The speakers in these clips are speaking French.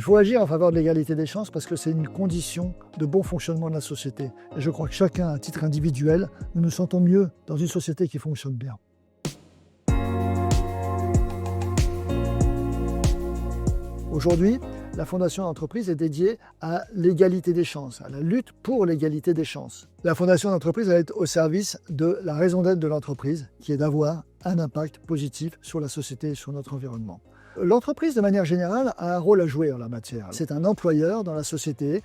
Il faut agir en faveur de l'égalité des chances parce que c'est une condition de bon fonctionnement de la société. Et je crois que chacun, à titre individuel, nous nous sentons mieux dans une société qui fonctionne bien. Aujourd'hui, la Fondation d'entreprise est dédiée à l'égalité des chances, à la lutte pour l'égalité des chances. La Fondation d'entreprise va être au service de la raison d'être de l'entreprise, qui est d'avoir un impact positif sur la société et sur notre environnement. L'entreprise, de manière générale, a un rôle à jouer en la matière. C'est un employeur dans la société,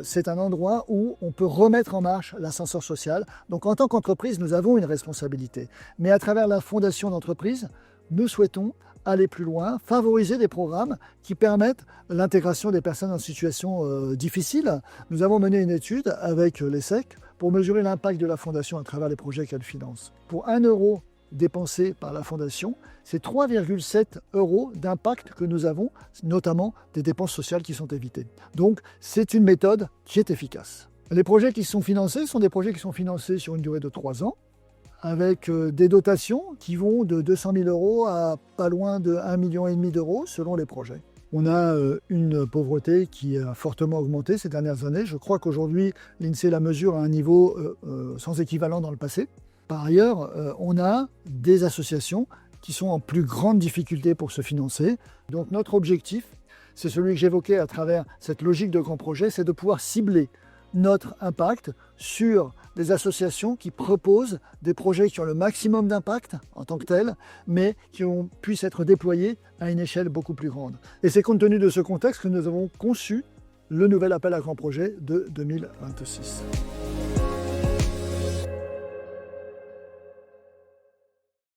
c'est un endroit où on peut remettre en marche l'ascenseur social. Donc en tant qu'entreprise, nous avons une responsabilité. Mais à travers la Fondation d'entreprise, nous souhaitons aller plus loin, favoriser des programmes qui permettent l'intégration des personnes en situation difficile. Nous avons mené une étude avec l'ESSEC pour mesurer l'impact de la Fondation à travers les projets qu'elle finance. Pour 1 euro dépensé par la Fondation, c'est 3,7 euros d'impact que nous avons, notamment des dépenses sociales qui sont évitées. Donc c'est une méthode qui est efficace. Les projets qui sont financés sont des projets qui sont financés sur une durée de 3 ans, avec des dotations qui vont de 200 000 euros à pas loin de 1,5 million d'euros selon les projets. On a une pauvreté qui a fortement augmenté ces dernières années. Je crois qu'aujourd'hui, l'INSEE la mesure à un niveau sans équivalent dans le passé. Par ailleurs, on a des associations qui sont en plus grande difficulté pour se financer. Donc notre objectif, c'est celui que j'évoquais à travers cette logique de grand projet, c'est de pouvoir cibler notre impact sur des associations qui proposent des projets qui ont le maximum d'impact en tant que tels, mais qui puissent être déployés à une échelle beaucoup plus grande. Et c'est compte tenu de ce contexte que nous avons conçu le nouvel appel à grands projets de 2026.